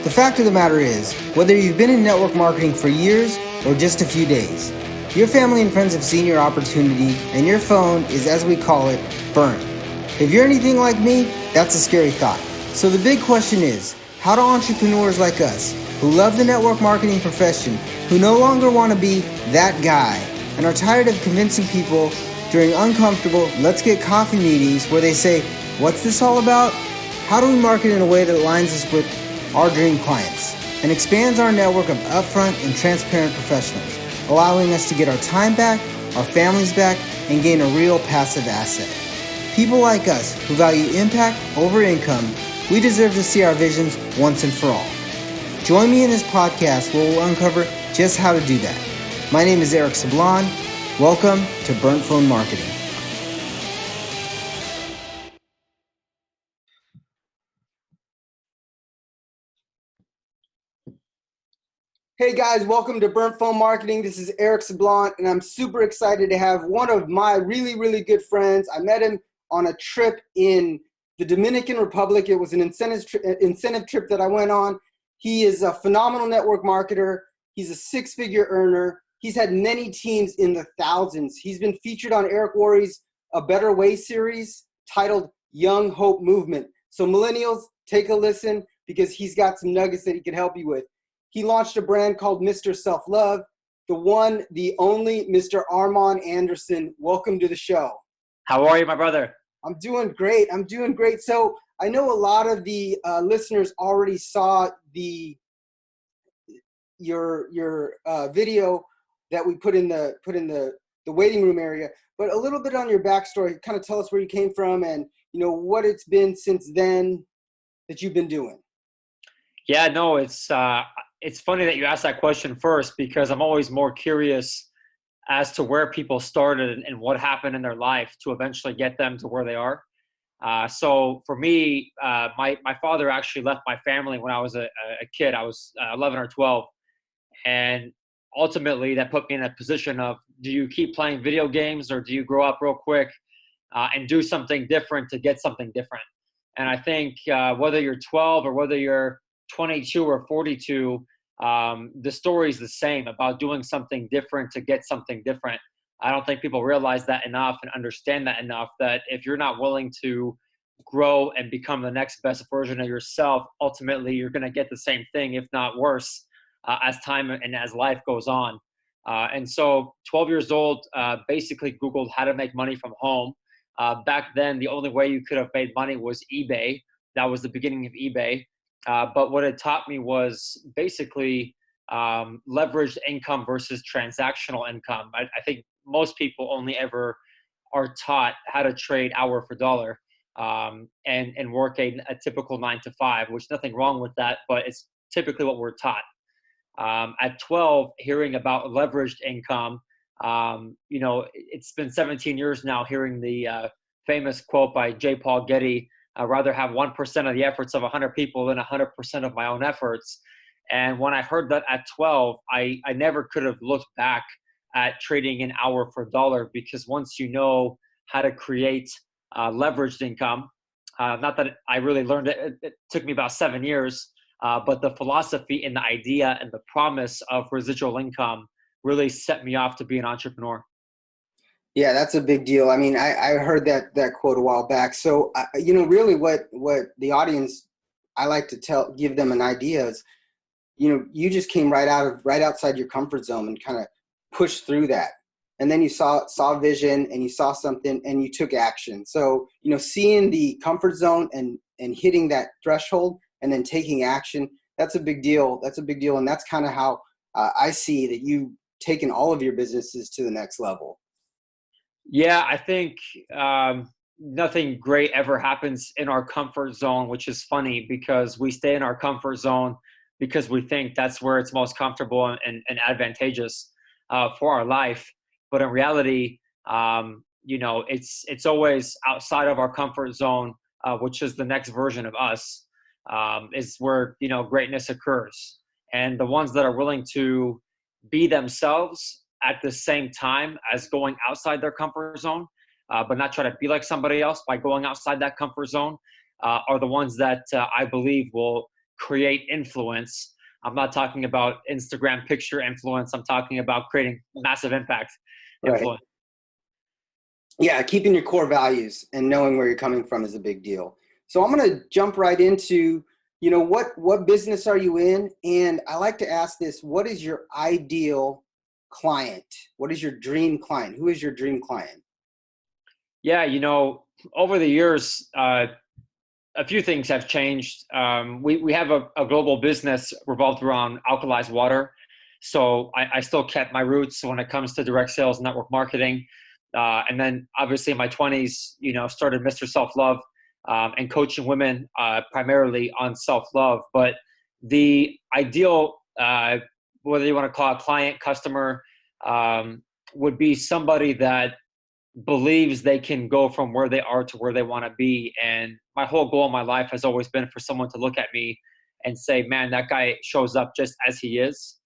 The fact of the matter is, whether you've been in network marketing for years or just a few days, your family and friends have seen your opportunity and your phone is, as we call it, burnt. If you're anything like me, that's a scary thought. So the big question is, how do entrepreneurs like us, who love the network marketing profession, who no longer want to be that guy, and are tired of convincing people during uncomfortable let's get coffee meetings where they say, what's this all about? How do we market in a way that aligns us with our dream clients and expands our network of upfront and transparent professionals, allowing us to get our time back, our families back, and gain a real passive asset? People like us who value impact over income, we deserve to see our visions once and for all. Join me in this podcast where we'll uncover just how to do that. My name is Eric Sablon. Welcome to Burnt Phone Marketing. Hey guys, welcome to Burnt Phone Marketing. This is Eric Sablon, and I'm super excited to have one of my really good friends. I met him on a trip in the Dominican Republic. It was an incentive trip that I went on. He is a phenomenal network marketer. He's a six-figure earner. He's had many teams in the thousands. He's been featured on Eric Worre's A Better Way series titled Young Hope Movement. So millennials, take a listen because he's got some nuggets that he can help you with. He launched a brand called Mr. Self-Love, the one, the only Mr. Armon Anderson. Welcome to the show. How are you, my brother? I'm doing great. So I know a lot of the listeners already saw your video that we put in the waiting room area, but a little bit on your backstory. Kind of tell us where you came from and what it's been since then that you've been doing. Yeah, no, it's funny that you asked that question first because I'm always more curious as to where people started and what happened in their life to eventually get them to where they are. So for me, my father actually left my family when I was a kid. I was 11 or 12. And ultimately that put me in a position of, do you keep playing video games or do you grow up real quick and do something different to get something different? And I think whether you're 12 or whether you're 22 or 42, the story is the same about doing something different to get something different. I don't think people realize that enough and understand that enough, that if you're not willing to grow and become the next best version of yourself, ultimately you're going to get the same thing, if not worse, as time and as life goes on. And so 12 years old, basically Googled how to make money from home. Back then, the only way you could have made money was eBay. That was the beginning of eBay. But what it taught me was basically leveraged income versus transactional income. I think most people only ever are taught how to trade hour for dollar and work a typical 9 to 5, which nothing wrong with that, but it's typically what we're taught. At 12, hearing about leveraged income, it's been 17 years now hearing the famous quote by J. Paul Getty, I'd rather have 1% of the efforts of 100 people than 100% of my own efforts. And when I heard that at 12, I never could have looked back at trading an hour for dollar, because once you know how to create leveraged income, not that I really learned it, it took me about 7 years, but the philosophy and the idea and the promise of residual income really set me off to be an entrepreneur. Yeah, that's a big deal. I mean, I heard that quote a while back. So, really what the audience, I like to give them an idea is, you just came right outside your comfort zone and kind of pushed through that. And then you saw vision and you saw something and you took action. So, seeing the comfort zone and hitting that threshold and then taking action, that's a big deal. And that's kind of how I see that you've taken all of your businesses to the next level. Yeah, I think nothing great ever happens in our comfort zone, which is funny because we stay in our comfort zone because we think that's where it's most comfortable and advantageous for our life. But in reality, it's always outside of our comfort zone, which is the next version of us, is where, greatness occurs. And the ones that are willing to be themselves at the same time as going outside their comfort zone, but not try to be like somebody else by going outside that comfort zone, are the ones that I believe will create influence. I'm not talking about Instagram picture influence. I'm talking about creating massive impact Right. influence. Yeah, keeping your core values and knowing where you're coming from is a big deal. So I'm going to jump right into, what business are you in? And I like to ask this, what is your ideal client? What is your dream client? Who is your dream client? Yeah, over the years, a few things have changed. We have a global business revolved around alkalized water. So I still kept my roots when it comes to direct sales, network marketing. And then obviously in my 20s, started Mr. Self-Love and coaching women primarily on self-love. But the ideal, whether you want to call it client, customer, would be somebody that believes they can go from where they are to where they want to be. And my whole goal in my life has always been for someone to look at me and say, man, that guy shows up just as he is.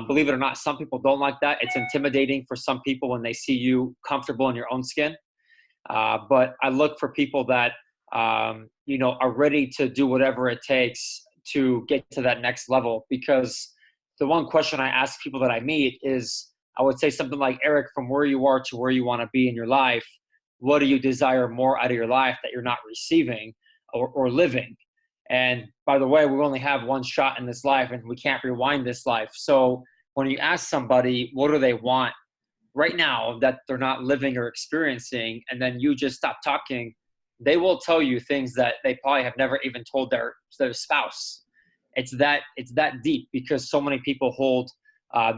Believe it or not, some people don't like that. It's intimidating for some people when they see you comfortable in your own skin. But I look for people that, are ready to do whatever it takes to get to that next level. Because the one question I ask people that I meet is, I would say something like, Eric, from where you are to where you want to be in your life, what do you desire more out of your life that you're not receiving or living? And by the way, we only have one shot in this life and we can't rewind this life. So when you ask somebody, what do they want right now that they're not living or experiencing, and then you just stop talking, they will tell you things that they probably have never even told their spouse. It's that deep, because so many people hold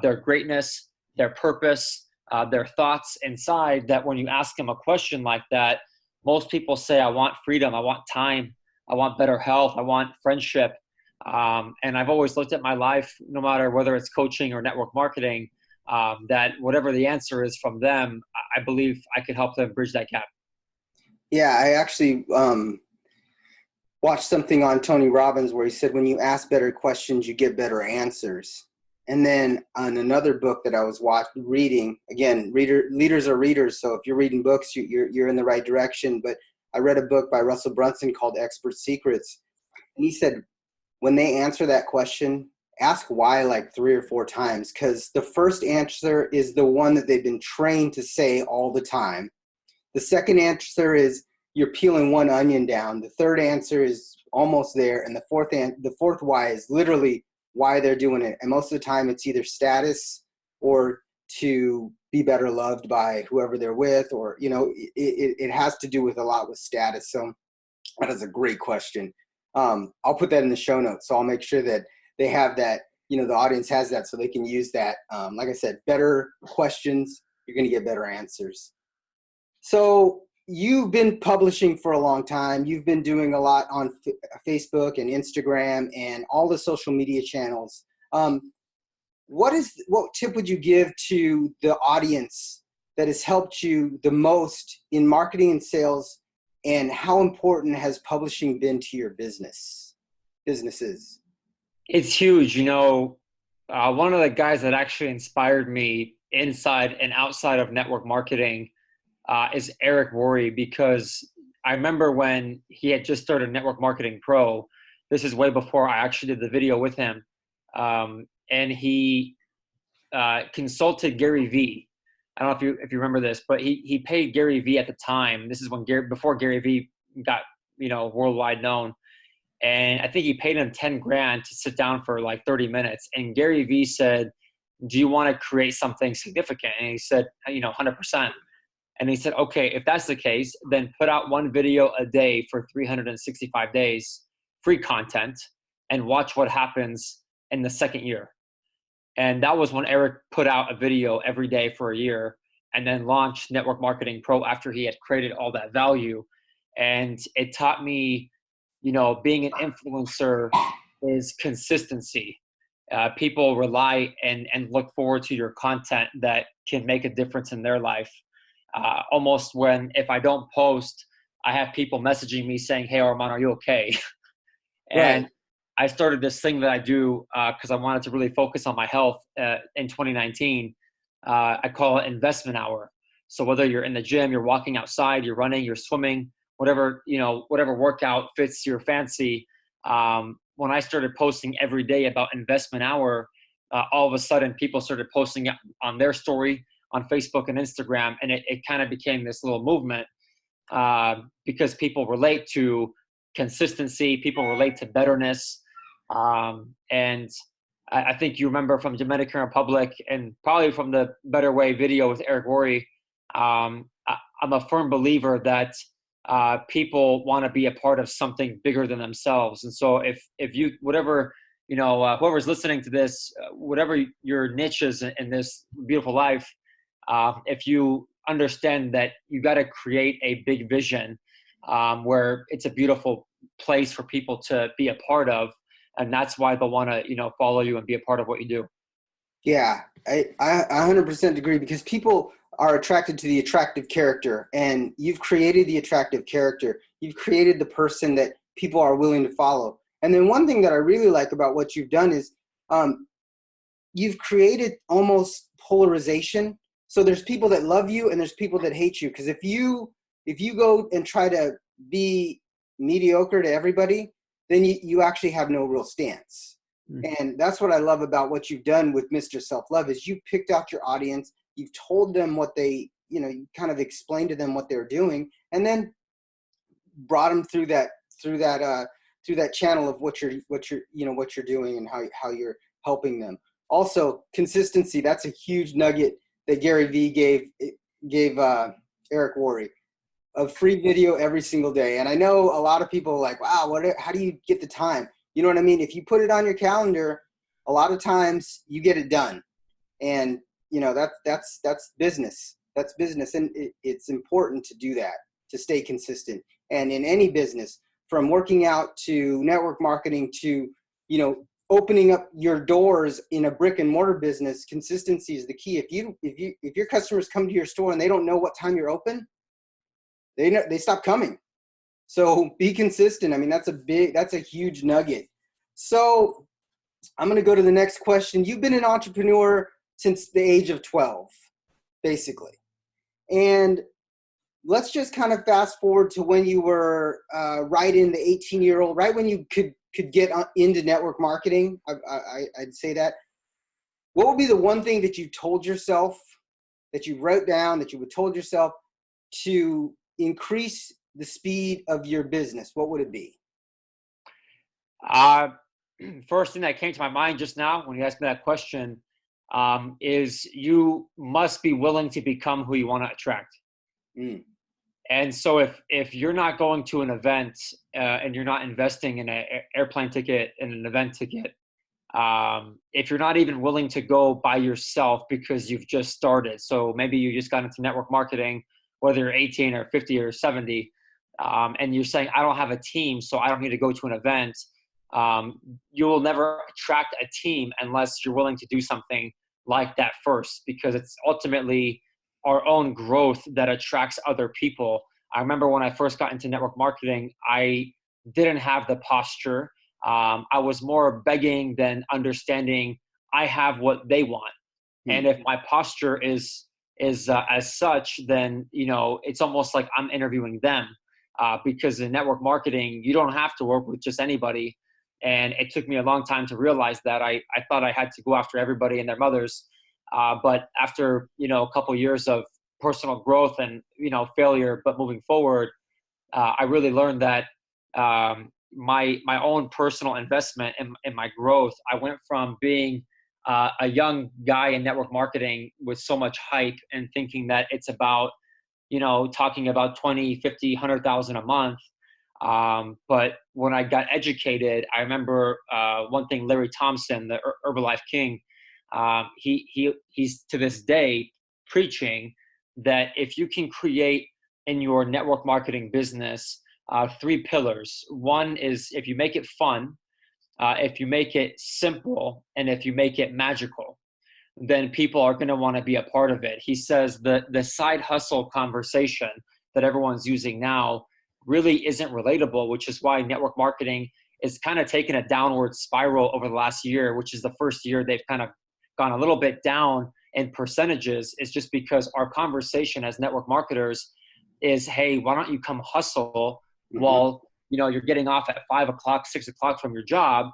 their greatness, their purpose, their thoughts inside, that when you ask them a question like that, most people say, I want freedom, I want time, I want better health, I want friendship. And I've always looked at my life, no matter whether it's coaching or network marketing, that whatever the answer is from them, I believe I could help them bridge that gap. Yeah, I actually watched something on Tony Robbins where he said, when you ask better questions, you get better answers. And then on another book that I was reading, again, leaders are readers. So if you're reading books, you're in the right direction. But I read a book by Russell Brunson called Expert Secrets. And he said, when they answer that question, ask why like 3 or 4 times, because the first answer is the one that they've been trained to say all the time. The second answer is you're peeling one onion down. The third answer is almost there. And the fourth why is literally why they're doing it. And most of the time it's either status or to be better loved by whoever they're with, or, it has to do with a lot with status. So that is a great question. I'll put that in the show notes. So I'll make sure that they have that, the audience has that so they can use that. Like I said, better questions, you're going to get better answers. So you've been publishing for a long time. You've been doing a lot on Facebook and Instagram and all the social media channels. What tip would you give to the audience that has helped you the most in marketing and sales, and how important has publishing been to your businesses? It's huge. One of the guys that actually inspired me inside and outside of network marketing is Eric Worre, because I remember when he had just started Network Marketing Pro. This is way before I actually did the video with him. And he consulted Gary Vee. I don't know if you remember this, but he paid Gary Vee at the time. This is before Gary Vee got, worldwide known. And I think he paid him 10 grand to sit down for like 30 minutes. And Gary Vee said, do you want to create something significant? And he said, 100%. And he said, okay, if that's the case, then put out one video a day for 365 days, free content, and watch what happens in the second year. And that was when Eric put out a video every day for a year, and then launched Network Marketing Pro after he had created all that value. And it taught me, being an influencer is consistency. People rely and look forward to your content that can make a difference in their life. Almost if I don't post, I have people messaging me saying, hey, Armon, are you okay? And Right. I started this thing that I do because I wanted to really focus on my health in 2019. I call it investment hour. So whether you're in the gym, you're walking outside, you're running, you're swimming, whatever workout fits your fancy, when I started posting every day about investment hour, all of a sudden people started posting it on their story on Facebook and Instagram, and it kind of became this little movement because people relate to consistency, people relate to betterness, and I think you remember from Dominican Republic and probably from the Better Way video with Eric Worre. I'm a firm believer that people want to be a part of something bigger than themselves. And so if you, whatever, whoever's listening to this, whatever your niche is in this beautiful life, if you understand that you got to create a big vision where it's a beautiful place for people to be a part of, and that's why they'll want to, follow you and be a part of what you do. Yeah, I 100% agree, because people are attracted to the attractive character, and you've created the attractive character. You've created the person that people are willing to follow. And then one thing that I really like about what you've done is you've created almost polarization. So there's people that love you and there's people that hate you. Because if you go and try to be mediocre to everybody, then you actually have no real stance. And that's what I love about what you've done with Mr. Self-Love is you picked out your audience, you've told them what they, you kind of explained to them what they're doing, and then brought them through that channel of what you're doing and how you're helping them. Also, consistency, that's a huge nugget that Gary Vee gave Eric Worre. A free video every single day. And I know a lot of people are like, wow, how do you get the time? You know what I mean? If you put it on your calendar, a lot of times you get it done. And that's business. That's business. And it's important to do that, to stay consistent. And in any business, from working out to network marketing to, opening up your doors in a brick and mortar business, consistency is the key. If your customers come to your store and they don't know what time you're open, they stop coming. So be consistent. I mean, that's a huge nugget. So I'm going to go to the next question. You've been an entrepreneur since the age of 12, basically. And let's just kind of fast forward to when you were right in the 18-year-old, right when you could get into network marketing. I'd say that. What would be the one thing that you told yourself, that you wrote down, that you would told yourself to increase the speed of your business? What would it be? First thing that came to my mind just now when you asked me that question is you must be willing to become who you want to attract. And so if you're not going to an event and you're not investing in an airplane ticket and an event ticket, if you're not even willing to go by yourself because you've just started, so maybe you just got into network marketing, whether you're 18 or 50 or 70, and you're saying, I don't have a team, so I don't need to go to an event, you will never attract a team unless you're willing to do something like that first, because it's ultimately our own growth that attracts other people. I remember when I first got into network marketing, I didn't have the posture. I was more begging than understanding I have what they want. And if my posture is as such, then, it's almost like I'm interviewing them because in network marketing, you don't have to work with just anybody. And it took me a long time to realize that. I thought I had to go after everybody and their mothers. But after, a couple of years of personal growth and, failure, but moving forward, I really learned that my own personal investment in my growth, I went from being a young guy in network marketing with so much hype and thinking that it's about, talking about 20, 50, 100,000 a month. But when I got educated, I remember one thing, Larry Thompson, the Herbalife King, he's to this day preaching that if you can create in your network marketing business 3 pillars. One is if you make it fun, if you make it simple, and if you make it magical, then people are going to want to be a part of it. He says the side hustle conversation that everyone's using now really isn't relatable, which is why network marketing is kind of taken a downward spiral over the last year, which is the first year they've kind of gone a little bit down in percentages. Is just because our conversation as network marketers is, hey, why don't you come hustle while you're getting off at 5 o'clock, 6 o'clock from your job,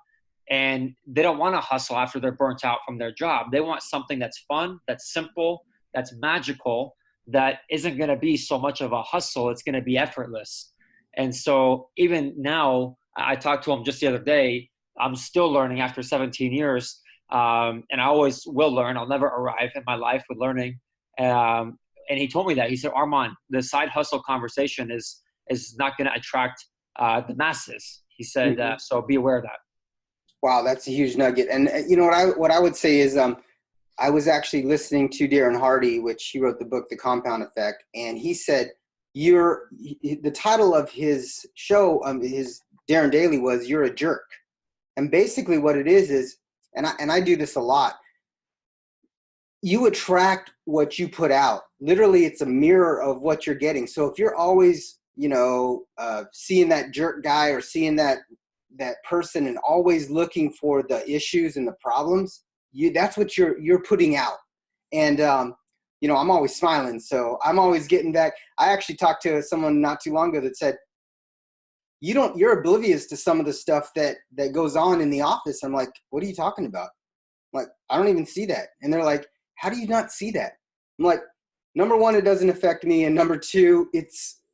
and they don't want to hustle after they're burnt out from their job. They want something that's fun, that's simple, that's magical, that isn't going to be so much of a hustle. It's going to be effortless. And so even now, I talked to him just the other day. I'm still learning after 17 years. And I always will learn. I'll never arrive in my life with learning. And he told me that. He said, Armon, the side hustle conversation is not going to attract the masses. He said, so be aware of that. Wow, that's a huge nugget. And what I would say is I was actually listening to Darren Hardy, which he wrote the book, The Compound Effect. And he said, the title of his show, his Darren Daily, was You're a Jerk. And basically what it is, and I do this a lot, you attract what you put out. Literally, it's a mirror of what you're getting. So if you're always, seeing that jerk guy or seeing that person and always looking for the issues and the problems, that's what you're putting out. And, I'm always smiling. So I'm always getting back. I actually talked to someone not too long ago that said, you're oblivious to some of the stuff that goes on in the office. I'm like, what are you talking about? I'm like, I don't even see that. And they're like, how do you not see that? I'm like, number one, it doesn't affect me. And number two,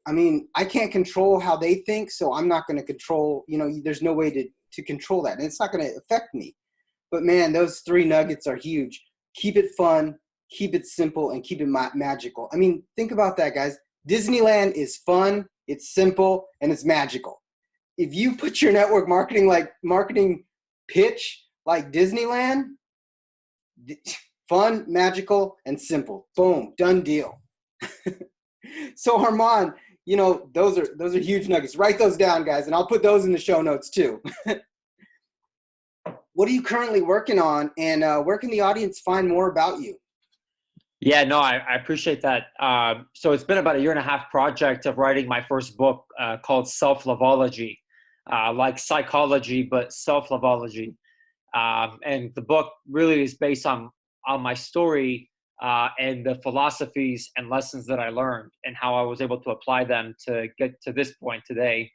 I can't control how they think. So I'm not going to control, there's no way to control that. And it's not going to affect me. But man, those 3 nuggets are huge. Keep it fun, keep it simple, and keep it magical. Think about that, guys. Disneyland is fun, it's simple, and it's magical. If you put your network marketing pitch like Disneyland, fun, magical, and simple. Boom, done deal. So Armon, those are huge nuggets. Write those down, guys, and I'll put those in the show notes too. What are you currently working on, and where can the audience find more about you? Yeah, no, I appreciate that. So it's been about a 1.5 year project of writing my first book called Selfloveology, like psychology, but self-loveology. And the book really is based on my story and the philosophies and lessons that I learned and how I was able to apply them to get to this point today.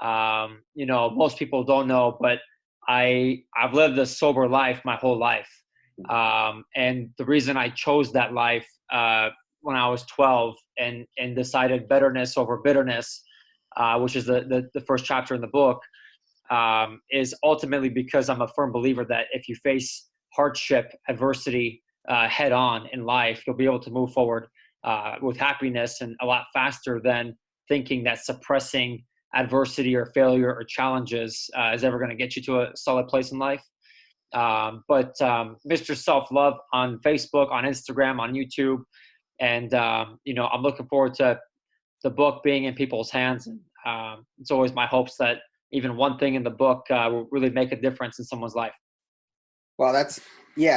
Most people don't know, but I've lived a sober life my whole life. And the reason I chose that life when I was 12 and decided betterness over bitterness, which is the first chapter in the book, is ultimately because I'm a firm believer that if you face hardship, adversity head on in life, you'll be able to move forward with happiness and a lot faster than thinking that suppressing adversity or failure or challenges is ever going to get you to a solid place in life. But Mr. Self-Love on Facebook, on Instagram, on YouTube. And, I'm looking forward to the book being in people's hands. And it's always my hopes that even one thing in the book will really make a difference in someone's life. Well,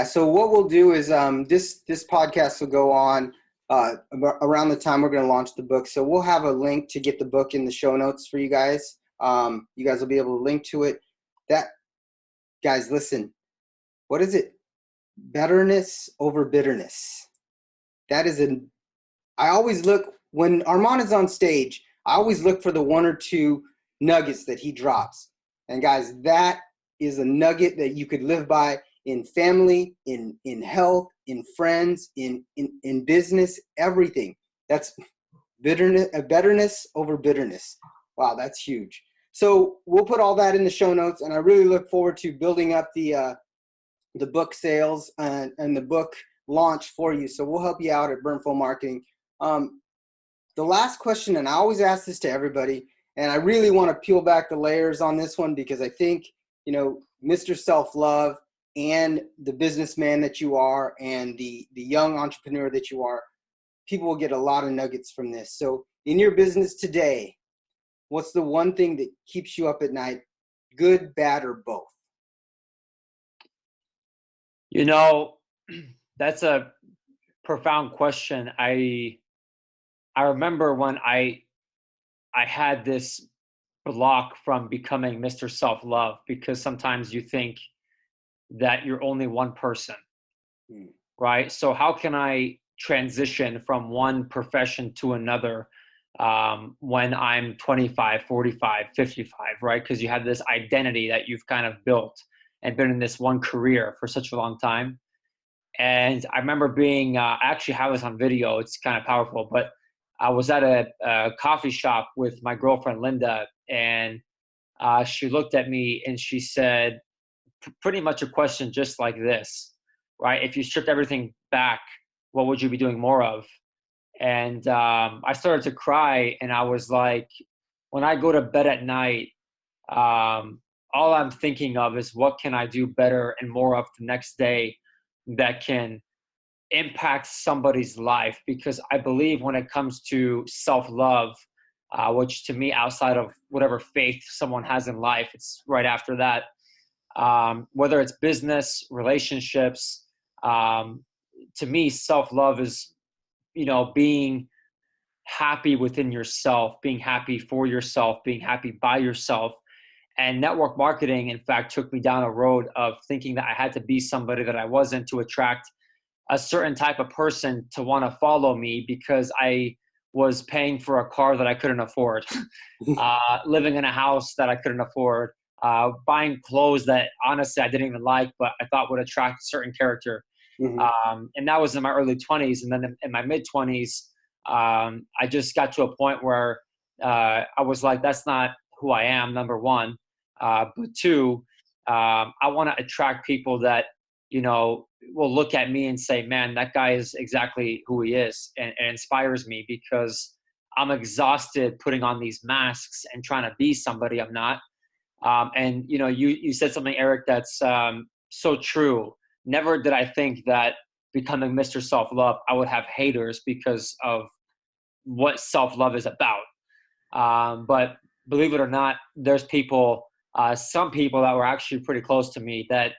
so what we'll do is this podcast will go on around the time we're going to launch the book. So we'll have a link to get the book in the show notes for you guys. You guys will be able to link to it. Guys, listen, what is it? Betterness over bitterness. I always look, when Armon is on stage, I always look for the 1 or 2 nuggets that he drops. And guys, that is a nugget that you could live by in family, in health, in friends, in business, everything. That's betterness over bitterness. Wow, that's huge. So we'll put all that in the show notes, and I really look forward to building up the book sales and the book launch for you. So we'll help you out at Burnful Marketing. The last question, and I always ask this to everybody, and I really want to peel back the layers on this one because I think, Mr. Self-Love and the businessman that you are and the young entrepreneur that you are, people will get a lot of nuggets from this. So in your business today, what's the one thing that keeps you up at night, good, bad, or both? That's a profound question. I remember when I had this block from becoming Mr. Self-Love because sometimes you think that you're only one person, right? So how can I transition from one profession to another when I'm 25, 45, 55, right? Because you have this identity that you've kind of built and been in this one career for such a long time. And I remember being, I actually have this on video. It's kind of powerful, but I was at a coffee shop with my girlfriend, Linda, and she looked at me and she said pretty much a question just like this, right? If you stripped everything back, what would you be doing more of? And I started to cry, and I was like, when I go to bed at night, all I'm thinking of is what can I do better and more of the next day that can impact somebody's life. Because I believe when it comes to self-love, which to me, outside of whatever faith someone has in life, it's right after that. Whether it's business, relationships, to me, self-love is, being happy within yourself, being happy for yourself, being happy by yourself. And network marketing, in fact, took me down a road of thinking that I had to be somebody that I wasn't to attract a certain type of person to want to follow me, because I was paying for a car that I couldn't afford, living in a house that I couldn't afford, buying clothes that honestly I didn't even like, but I thought would attract a certain character. And that was in my early 20s. And then in my mid 20s, I just got to a point where I was like, that's not who I am, number one. But two, I want to attract people that, will look at me and say, man, that guy is exactly who he is, and inspires me, because I'm exhausted putting on these masks and trying to be somebody I'm not. And you said something, Eric, that's so true. Never did I think that becoming Mr. Self-Love, I would have haters because of what self-love is about. But believe it or not, there's people, some people that were actually pretty close to me that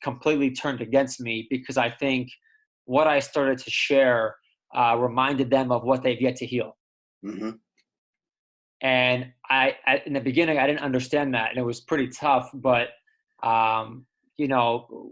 completely turned against me, because I think what I started to share reminded them of what they've yet to heal. Mm-hmm. And in the beginning, I didn't understand that, and it was pretty tough. But you know,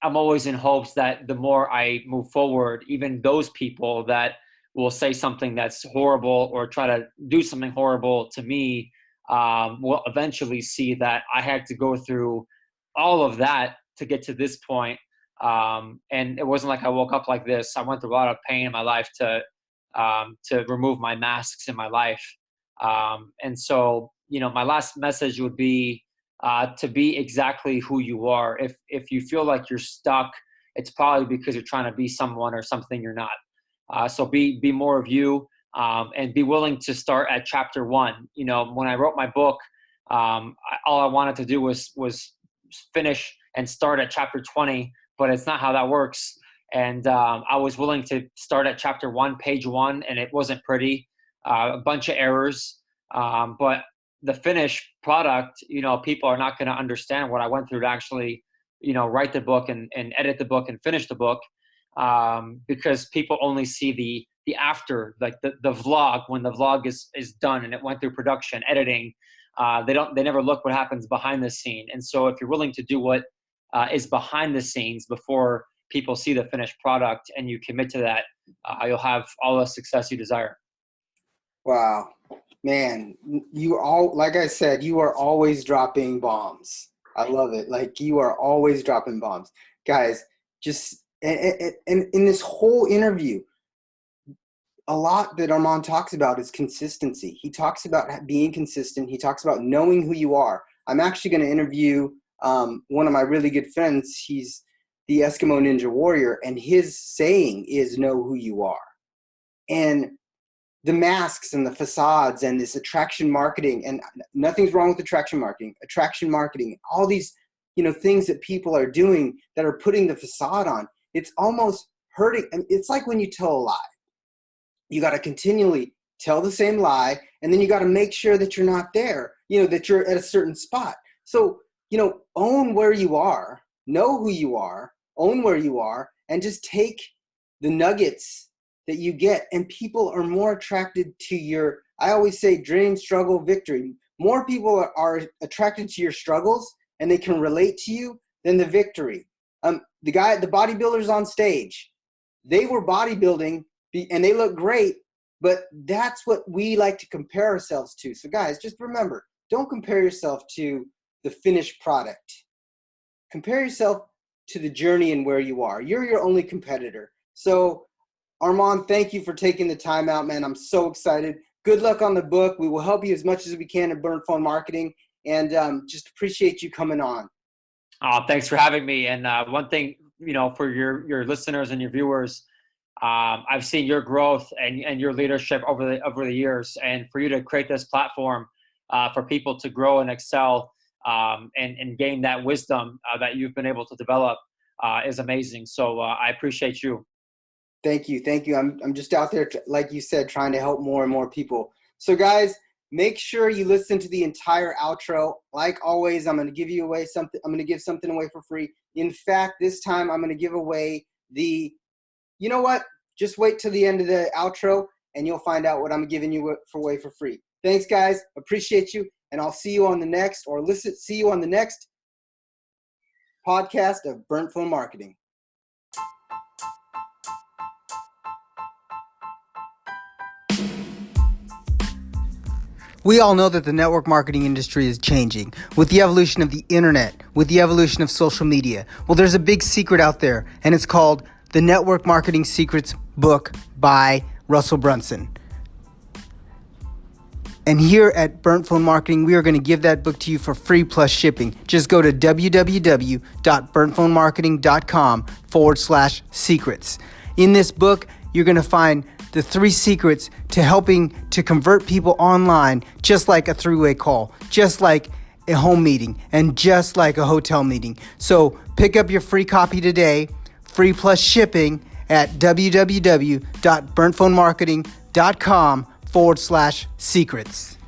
I'm always in hopes that the more I move forward, even those people that will say something that's horrible or try to do something horrible to me will eventually see that I had to go through all of that to get to this point. And it wasn't like I woke up like this. I went through a lot of pain in my life to remove my masks in my life. And so, my last message would be to be exactly who you are. If you feel like you're stuck, it's probably because you're trying to be someone or something you're not. So be more of you, and be willing to start at chapter 1. When I wrote my book, all I wanted to do was finish and start at chapter 20, but it's not how that works. And I was willing to start at chapter 1, page 1, and it wasn't pretty, a bunch of errors. But the finished product, people are not going to understand what I went through to actually, write the book and edit the book and finish the book, because people only see the after, like the vlog, when the vlog is done and it went through production, editing. They never look what happens behind the scene. And so if you're willing to do what is behind the scenes before people see the finished product, and you commit to that, you'll have all the success you desire. Wow, man, like I said, you are always dropping bombs. I love it. Like, you are always dropping bombs. Guys, just, and in this whole interview, a lot that Armon talks about is consistency. He talks about being consistent. He talks about knowing who you are. I'm actually going to interview one of my really good friends. He's the Eskimo Ninja Warrior, and his saying is know who you are. And the masks and the facades and this attraction marketing, and nothing's wrong with attraction marketing, all these, things that people are doing that are putting the facade on, it's almost hurting. It's like when you tell a lie. You got to continually tell the same lie, and then you got to make sure that you're not there, that you're at a certain spot. So, own where you are, know who you are, own where you are, and just take the nuggets that you get. And people are more attracted to I always say, dream, struggle, victory. More people are attracted to your struggles, and they can relate to you, than the victory. The bodybuilders on stage, they were bodybuilding, and they look great, But that's what we like to compare ourselves to. So guys, just remember, don't compare yourself to the finished product. Compare yourself to the journey and where you are. You're your only competitor. So Armon, thank you for taking the time out, man. I'm so excited. Good luck on the book. We will help you as much as we can in burn phone marketing, and just appreciate you coming on. Thanks for having me. And one thing, for your listeners and your viewers, I've seen your growth and your leadership over the years, and for you to create this platform for people to grow and excel and gain that wisdom that you've been able to develop is amazing. So I appreciate you. Thank you. I'm just out there, like you said, trying to help more and more people. So guys, make sure you listen to the entire outro. Like always, I'm going to give you away something. I'm going to give something away for free. In fact, this time I'm going to give away you know what? Just wait till the end of the outro and you'll find out what I'm giving you away for free. Thanks, guys. Appreciate you. And I'll see you on the next podcast of Burnt Phone Marketing. We all know that the network marketing industry is changing with the evolution of the internet, with the evolution of social media. Well, there's a big secret out there, and it's called The Network Marketing Secrets book by Russell Brunson. And here at Burnt Phone Marketing, we are going to give that book to you for free plus shipping. Just go to www.burntphonemarketing.com/secrets. In this book, you're going to find the 3 secrets to helping to convert people online, just like a 3-way call, just like a home meeting, and just like a hotel meeting. So pick up your free copy today, free plus shipping at www.burntphonemarketing.com/secrets.